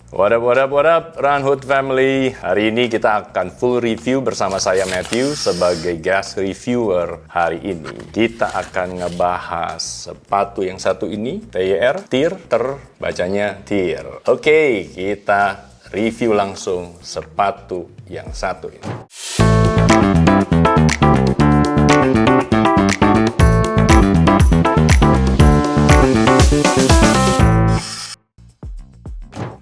What up, Run Hood Family. Hari ini kita akan full review bersama saya Matthew sebagai guest reviewer hari ini. Kita akan ngebahas sepatu yang satu ini, TYR, bacanya TYR. Oke, kita review langsung sepatu yang satu ini.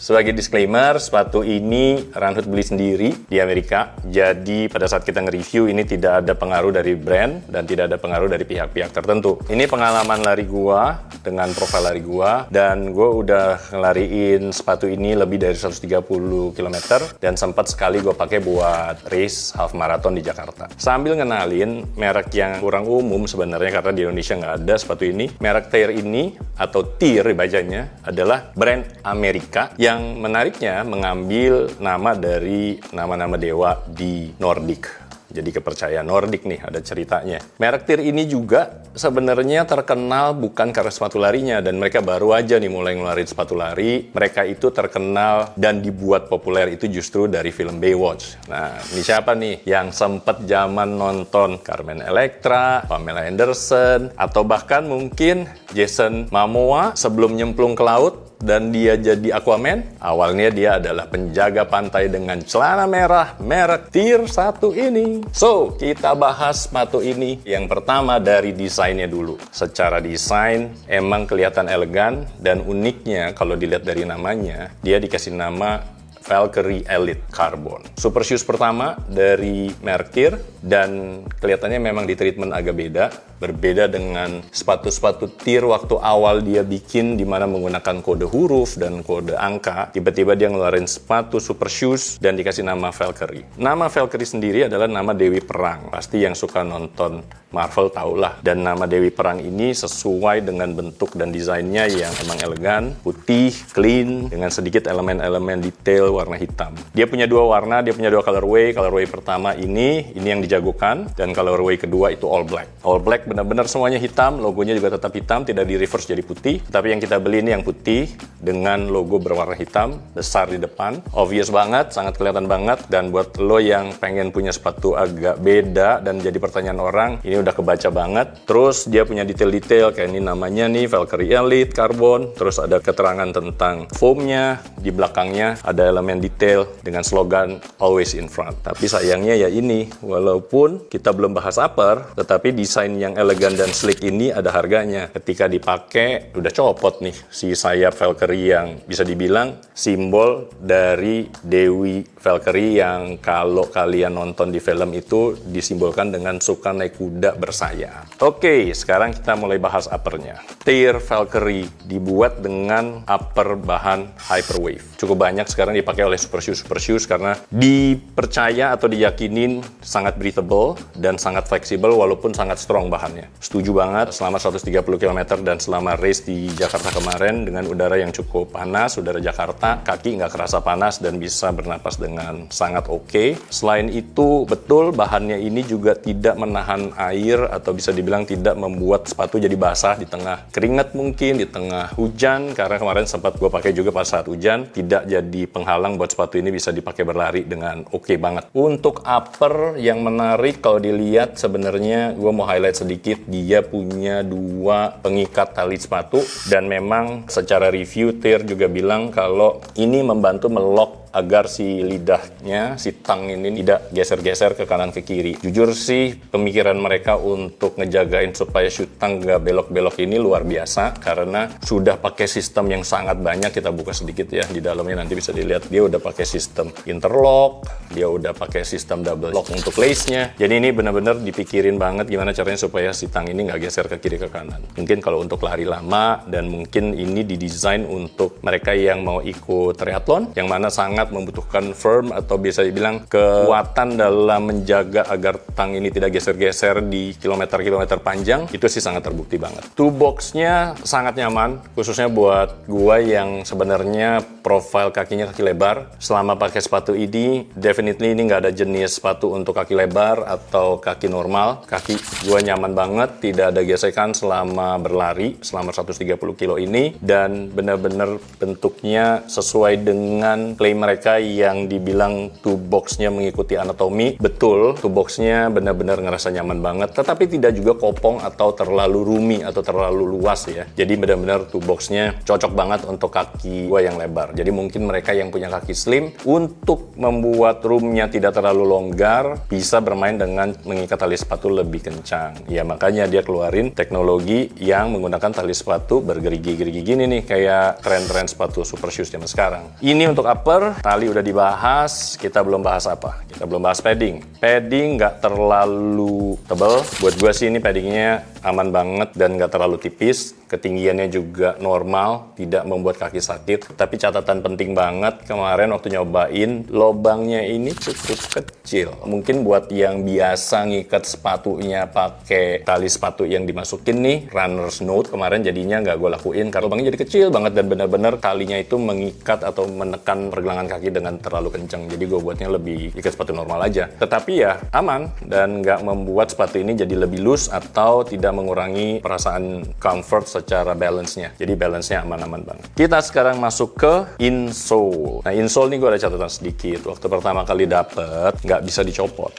Sebagai disclaimer, sepatu ini Run Hood beli sendiri di Amerika. Jadi pada saat kita nge-review ini tidak ada pengaruh dari brand dan tidak ada pengaruh dari pihak-pihak tertentu. Ini pengalaman lari gua dengan profil lari gua, dan gua udah ngelariin sepatu ini lebih dari 130 km dan sempat sekali gua pakai buat race half marathon di Jakarta. Sambil ngenalin merek yang kurang umum sebenarnya karena di Indonesia nggak ada sepatu ini. Merek TYR ini atau TYR bacanya adalah brand Amerika yang menariknya mengambil nama dari nama-nama dewa di Nordik. Jadi kepercayaan Nordik nih, ada ceritanya. Merek TYR ini juga sebenarnya terkenal bukan karena sepatu larinya, dan mereka baru aja nih mulai ngeluarin sepatu lari. Mereka itu terkenal dan dibuat populer itu justru dari film Baywatch. Nah, ini siapa nih yang sempet zaman nonton Carmen Electra, Pamela Anderson, atau bahkan mungkin Jason Momoa sebelum nyemplung ke laut dan dia jadi Aquaman? Awalnya dia adalah penjaga pantai dengan celana merah merek TYR 1 ini. So, kita bahas sepatu ini. Yang pertama dari desainnya dulu. Secara desain emang kelihatan elegan, dan uniknya kalau dilihat dari namanya, dia dikasih nama Valkyrie Elite Carbon. Super shoes pertama dari merek TYR, dan kelihatannya memang di treatment agak beda. Berbeda dengan sepatu-sepatu TYR waktu awal dia bikin di mana menggunakan kode huruf dan kode angka. Tiba-tiba dia ngeluarin sepatu super shoes dan dikasih nama Valkyrie. Nama Valkyrie sendiri adalah nama Dewi Perang. Pasti yang suka nonton Marvel tahulah. Dan nama Dewi Perang ini sesuai dengan bentuk dan desainnya yang emang elegan, putih, clean, dengan sedikit elemen-elemen detail warna hitam. Dia punya dua warna, dia punya dua colorway. Colorway pertama ini yang dijagokan, dan colorway kedua itu all black. All black benar-benar semuanya hitam, logonya juga tetap hitam, tidak di reverse jadi putih. Tapi yang kita beli ini yang putih dengan logo berwarna hitam besar di depan. Obvious banget, sangat kelihatan banget. Dan buat lo yang pengen punya sepatu agak beda dan jadi pertanyaan orang, ini udah kebaca banget. Terus dia punya detail-detail kayak ini namanya nih Valkyrie Elite Carbon. Terus ada keterangan tentang foamnya, di belakangnya ada elemen detail dengan slogan always in front. Tapi sayangnya ya ini, walaupun kita belum bahas upper, tetapi desain yang elegan dan sleek ini ada harganya. Ketika dipakai udah copot nih si sayap Valkyrie yang bisa dibilang simbol dari Dewi Valkyrie, yang kalau kalian nonton di film itu disimbolkan dengan suka naik kuda bersayap. Oke, sekarang kita mulai bahas uppernya. TYR Valkyrie dibuat dengan upper bahan Hyperwave. Cukup banyak sekarang dipakai oleh super shoes karena dipercaya atau diyakinin sangat breathable dan sangat fleksibel walaupun sangat strong bahannya. Setuju banget, selama 130 km dan selama race di Jakarta kemarin dengan udara yang cukup panas, udara Jakarta, kaki nggak kerasa panas dan bisa bernapas dengan sangat oke. Selain itu, betul bahannya ini juga tidak menahan air atau bisa dibilang tidak membuat sepatu jadi basah di tengah keringat mungkin, di tengah hujan, karena kemarin sempat gue pakai juga pas saat hujan, tidak jadi penghalang buat sepatu ini bisa dipakai berlari dengan oke banget. Untuk upper yang menarik kalau dilihat, sebenarnya gue mau highlight sedikit, dia punya dua pengikat tali sepatu, dan memang secara review TYR juga bilang kalau ini membantu melock agar si lidahnya, si tang ini tidak geser-geser ke kanan ke kiri. Jujur sih, pemikiran mereka untuk ngejagain supaya shoe tang nggak belok-belok ini luar biasa, karena sudah pakai sistem yang sangat banyak. Kita buka sedikit ya, di dalamnya nanti bisa dilihat dia udah pakai sistem interlock, dia udah pakai sistem double lock untuk lace-nya. Jadi ini benar-benar dipikirin banget gimana caranya supaya si tang ini nggak geser ke kiri ke kanan. Mungkin kalau untuk lari lama, dan mungkin ini didesain untuk mereka yang mau ikut triathlon, yang mana sangat sangat membutuhkan firm atau bisa dibilang kekuatan dalam menjaga agar tang ini tidak geser-geser di kilometer-kilometer panjang, itu sih sangat terbukti banget. Boxnya sangat nyaman, khususnya buat gua yang sebenarnya profil kakinya kaki lebar. Selama pakai sepatu ini, definitely ini nggak ada jenis sepatu untuk kaki lebar atau kaki normal. Kaki gua nyaman banget, tidak ada gesekan selama berlari, selama 130 kilo ini, dan benar-benar bentuknya sesuai dengan klaim mereka yang dibilang boxnya mengikuti anatomi. Betul, boxnya benar-benar ngerasa nyaman banget, tetapi tidak juga kopong atau terlalu roomy atau terlalu luas ya. Jadi benar-benar boxnya cocok banget untuk kaki gua yang lebar. Jadi mungkin mereka yang punya kaki slim, untuk membuat roomnya tidak terlalu longgar, bisa bermain dengan mengikat tali sepatu lebih kencang. Ya makanya dia keluarin teknologi yang menggunakan tali sepatu bergerigi-gerigi gini nih, kayak tren-tren sepatu super shoes zaman sekarang. Ini untuk upper, tali udah dibahas, kita belum bahas apa? Kita belum bahas padding. Padding nggak terlalu tebal. Buat gue sih ini paddingnya aman banget dan nggak terlalu tipis. Ketinggiannya juga normal, tidak membuat kaki sakit. Tapi catatan penting banget, kemarin waktu nyobain, lobangnya ini cukup kecil. Mungkin buat yang biasa ngikat sepatunya pakai tali sepatu yang dimasukin nih, runner's note, kemarin jadinya nggak gue lakuin karena lubangnya jadi kecil banget dan benar-benar talinya itu mengikat atau menekan pergelangan kaki dengan terlalu kencang. Jadi gue buatnya lebih ikat sepatu normal aja. Tetapi ya aman dan nggak membuat sepatu ini jadi lebih loose atau tidak mengurangi perasaan comfort secara balance-nya. Jadi balance-nya aman-aman banget. Kita sekarang masuk ke insole. Nah insole ini gue ada catatan sedikit. Waktu pertama kali dapet nggak bisa dicopot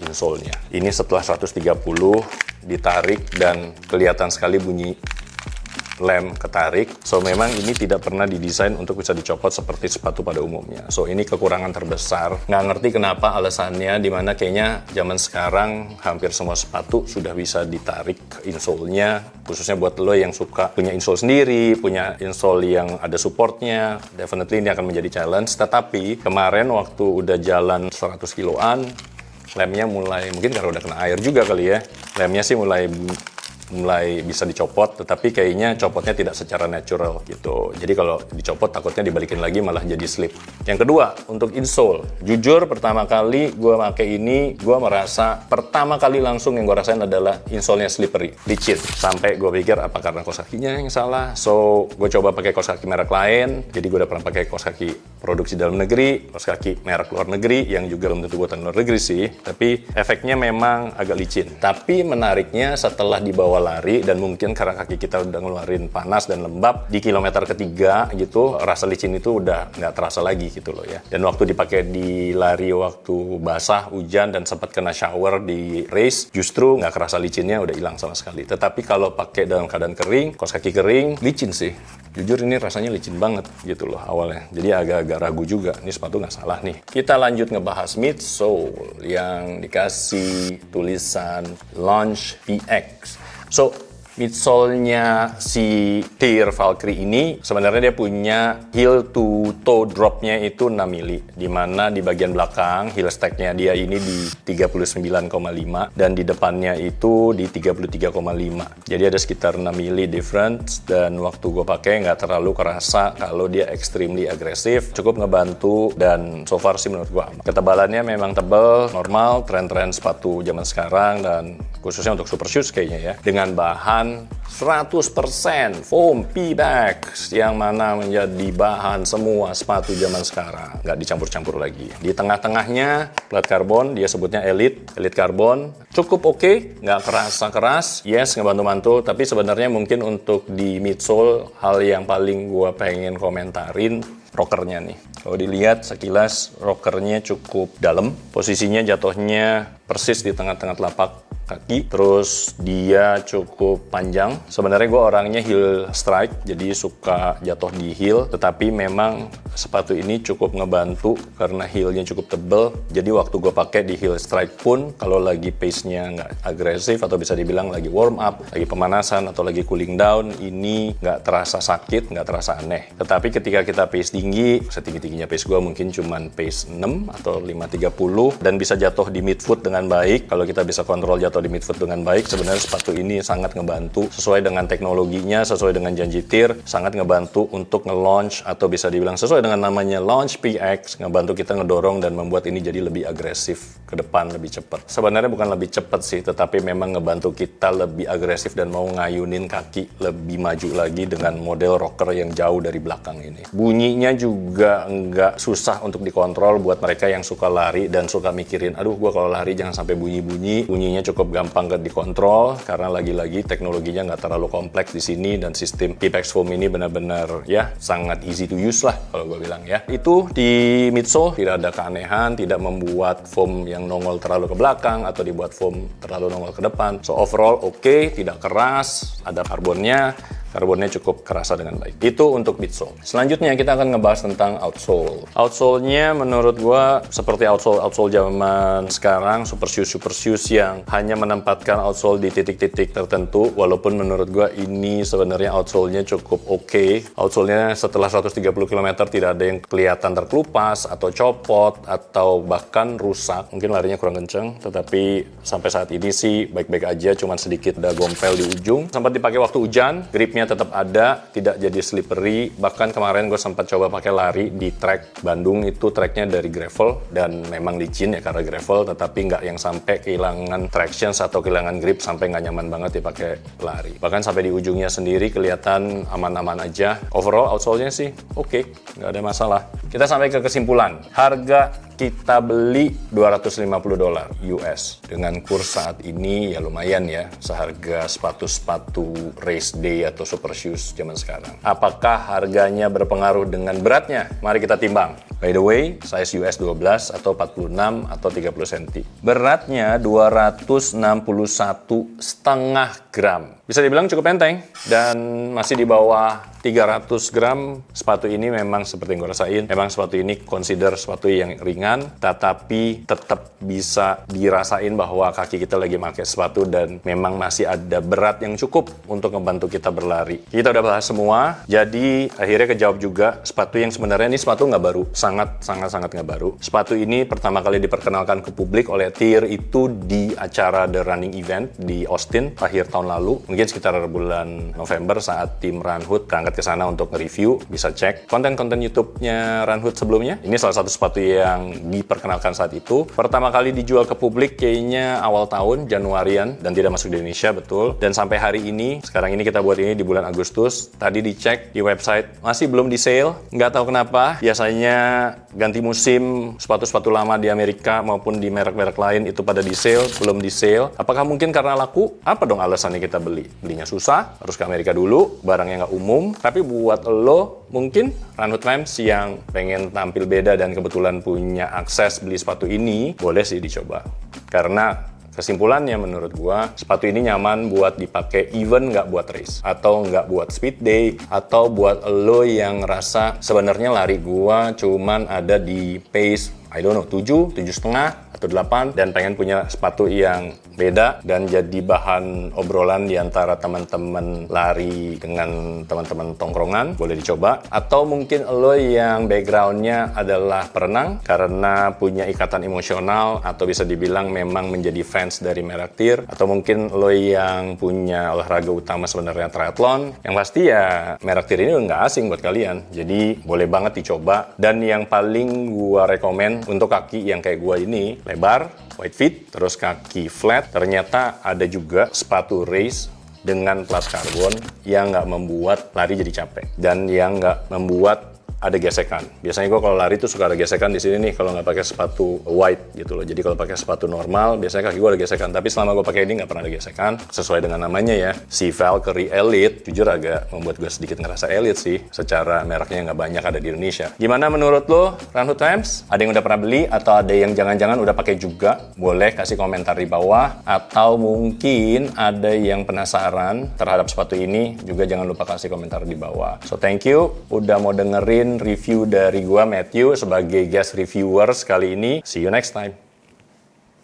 insole-nya. Ini setelah 130 ditarik dan kelihatan sekali bunyi lem ketarik. So memang ini tidak pernah didesain untuk bisa dicopot seperti sepatu pada umumnya. So ini kekurangan terbesar. Nggak ngerti kenapa alasannya, dimana kayaknya zaman sekarang hampir semua sepatu sudah bisa ditarik insole-nya. Khususnya buat lo yang suka punya insole sendiri, punya insole yang ada supportnya, definitely ini akan menjadi challenge. Tetapi kemarin waktu udah jalan 100 kiloan, lemnya mulai, mungkin karena udah kena air juga kali ya, lemnya sih mulai bisa dicopot, tetapi kayaknya copotnya tidak secara natural gitu. Jadi kalau dicopot takutnya dibalikin lagi malah jadi slip. Yang kedua, untuk insole. Jujur pertama kali gue pakai ini, gue merasa pertama kali langsung yang gue rasain adalah insole-nya slippery, licin. Sampai gue pikir apa karena kaos kakinya yang salah. So gue coba pakai kaos kaki merek lain. Jadi gue udah pernah pakai kaos kaki produksi dalam negeri, kaos kaki merek luar negeri yang juga belum tentu buatan luar negeri sih. Tapi efeknya memang agak licin. Tapi menariknya setelah dibawa lari, dan mungkin karena kaki kita udah ngeluarin panas dan lembab, di kilometer ketiga gitu, rasa licin itu udah nggak terasa lagi gitu loh ya. Dan waktu dipakai di lari waktu basah, hujan, dan sempat kena shower di race, justru nggak kerasa licinnya, udah hilang sama sekali. Tetapi kalau pakai dalam keadaan kering, kaos kaki kering, licin sih. Jujur ini rasanya licin banget gitu loh awalnya. Jadi agak-agak ragu juga, ini sepatu nggak salah nih. Kita lanjut ngebahas midsole yang dikasih tulisan Launch PX. So, midsole-nya si Tear Valkyrie ini sebenarnya dia punya heel to toe drop-nya itu 6 mili, di mana di bagian belakang heel stack-nya dia ini di 39,5 dan di depannya itu di 33,5. Jadi ada sekitar 6 mili difference, dan waktu gue pakai nggak terlalu kerasa kalau dia extremely agresif, cukup ngebantu, dan so far sih menurut gue aman. Ketebalannya memang tebal, normal, tren-tren sepatu zaman sekarang, dan khususnya untuk super shoes kayaknya ya, dengan bahan 100% foam Pebax yang mana menjadi bahan semua sepatu zaman sekarang, nggak dicampur-campur lagi. Di tengah-tengahnya plat karbon, dia sebutnya Elite karbon, cukup oke, nggak kerasa keras, yes ngebantu-bantu, tapi sebenarnya mungkin untuk di midsole hal yang paling gue pengen komentarin rockernya nih. Kalau dilihat sekilas rockernya cukup dalam, posisinya jatuhnya persis di tengah-tengah telapak kaki, terus dia cukup panjang. Sebenarnya gue orangnya heel strike, jadi suka jatuh di heel, tetapi memang sepatu ini cukup ngebantu karena heelnya cukup tebel. Jadi waktu gue pakai di heel strike pun, kalau lagi pace-nya nggak agresif atau bisa dibilang lagi warm up, lagi pemanasan atau lagi cooling down, ini nggak terasa sakit, nggak terasa aneh. Tetapi ketika kita pace tinggi, setinggi-tingginya pace gue mungkin cuman pace 6 atau 5.30, dan bisa jatuh di midfoot dengan dengan baik, kalau kita bisa kontrol jatuh di midfoot dengan baik, sebenarnya sepatu ini sangat ngebantu sesuai dengan teknologinya, sesuai dengan janji TIR, sangat ngebantu untuk nge-launch atau bisa dibilang sesuai dengan namanya Launch PX, ngebantu kita ngedorong dan membuat ini jadi lebih agresif ke depan, lebih cepat. Sebenarnya bukan lebih cepat sih, tetapi memang ngebantu kita lebih agresif dan mau ngayunin kaki lebih maju lagi dengan model rocker yang jauh dari belakang ini. Bunyinya juga nggak susah untuk dikontrol buat mereka yang suka lari dan suka mikirin, aduh gua kalau lari jangan sampai bunyi-bunyi. Bunyinya cukup gampang dikontrol karena lagi-lagi teknologinya nggak terlalu kompleks di sini dan sistem Pepex Foam ini benar-benar ya sangat easy to use lah kalau gue bilang ya. Itu di midsole tidak ada keanehan, tidak membuat foam yang nongol terlalu ke belakang atau dibuat foam terlalu nongol ke depan. So overall oke, tidak keras, ada karbonnya cukup kerasa dengan baik. Itu untuk midsole. Selanjutnya kita akan ngebahas tentang outsole. Outsole-nya menurut gua seperti outsole zaman sekarang, super shoes yang hanya menempatkan outsole di titik-titik tertentu, walaupun menurut gua ini sebenarnya outsole-nya cukup oke. Outsole-nya setelah 130 km tidak ada yang kelihatan terkelupas atau copot atau bahkan rusak. Mungkin larinya kurang kenceng, tetapi sampai saat ini sih baik-baik aja, cuman sedikit ada gompel di ujung. Sempat dipakai waktu hujan, gripnya tetap ada, tidak jadi slippery. Bahkan kemarin gue sempat coba pakai lari di track Bandung, itu tracknya dari gravel dan memang licin ya karena gravel, tetapi nggak yang sampai kehilangan traction atau kehilangan grip sampai nggak nyaman banget dipakai lari. Bahkan sampai di ujungnya sendiri kelihatan aman-aman aja. Overall outsole-nya sih oke, nggak ada masalah. Kita sampai ke kesimpulan. Harga kita beli $250 US. Dengan kurs saat ini ya lumayan ya, seharga sepatu-sepatu race day atau super shoes zaman sekarang. Apakah harganya berpengaruh dengan beratnya? Mari kita timbang. By the way, size US 12 atau 46 atau 30 cm. Beratnya 261,5 gram. Bisa dibilang cukup enteng dan masih di bawah 300 gram. Sepatu ini memang seperti yang gue rasain, memang sepatu ini consider sepatu yang ringan, tetapi tetap bisa dirasain bahwa kaki kita lagi pakai sepatu dan memang masih ada berat yang cukup untuk membantu kita berlari. Kita udah bahas semua, jadi akhirnya kejawab juga sepatu yang sebenarnya ini sepatu nggak baru, sangat nggak baru. Sepatu ini pertama kali diperkenalkan ke publik oleh TIR itu di acara The Running Event di Austin akhir tahun lalu. Mungkin sekitar bulan November saat tim Runhood berangkat ke sana untuk nge-review. Bisa cek konten-konten YouTube-nya Runhood sebelumnya. Ini salah satu sepatu yang diperkenalkan saat itu. Pertama kali dijual ke publik kayaknya awal tahun, Januarian, dan tidak masuk di Indonesia, betul. Dan sampai hari ini, sekarang ini kita buat ini di bulan Agustus. Tadi dicek di website, masih belum di sale. Nggak tahu kenapa, biasanya ganti musim sepatu-sepatu lama di Amerika maupun di merek-merek lain itu pada di sale, belum di sale. Apakah mungkin karena laku? Apa dong alasannya kita beli? Belinya susah, harus ke Amerika dulu, barangnya nggak umum. Tapi buat lo, mungkin Runhood fans yang pengen tampil beda dan kebetulan punya akses beli sepatu ini, boleh sih dicoba. Karena kesimpulannya menurut gua, sepatu ini nyaman buat dipakai even nggak buat race, atau nggak buat speed day, atau buat lo yang ngerasa sebenarnya lari gua cuman ada di pace, I don't know, 7, 7,5, atau 8, dan pengen punya sepatu yang beda dan jadi bahan obrolan di antara teman-teman lari dengan teman-teman tongkrongan, boleh dicoba. Atau mungkin lo yang backgroundnya adalah perenang karena punya ikatan emosional atau bisa dibilang memang menjadi fans dari merek TIR, atau mungkin lo yang punya olahraga utama sebenarnya triathlon, yang pasti ya merek TIR ini nggak asing buat kalian, jadi boleh banget dicoba. Dan yang paling gua rekomen untuk kaki yang kayak gua ini, lebar, wide fit, terus kaki flat, ternyata ada juga sepatu race dengan plat karbon yang nggak membuat lari jadi capek dan yang nggak membuat ada gesekan. Biasanya gue kalau lari tuh suka ada gesekan di sini nih kalau nggak pakai sepatu white gitu loh. Jadi kalau pakai sepatu normal biasanya kaki gue ada gesekan. Tapi selama gue pakai ini nggak pernah ada gesekan. Sesuai dengan namanya ya, si Valkyrie Elite. Jujur agak membuat gue sedikit ngerasa elite sih. Secara mereknya nggak banyak ada di Indonesia. Gimana menurut lo, Runhood Times? Ada yang udah pernah beli atau ada yang jangan-jangan udah pakai juga? Boleh kasih komentar di bawah. Atau mungkin ada yang penasaran terhadap sepatu ini, juga jangan lupa kasih komentar di bawah. So thank you udah mau dengerin review dari gua Matthew sebagai guest reviewers kali ini. See you next time.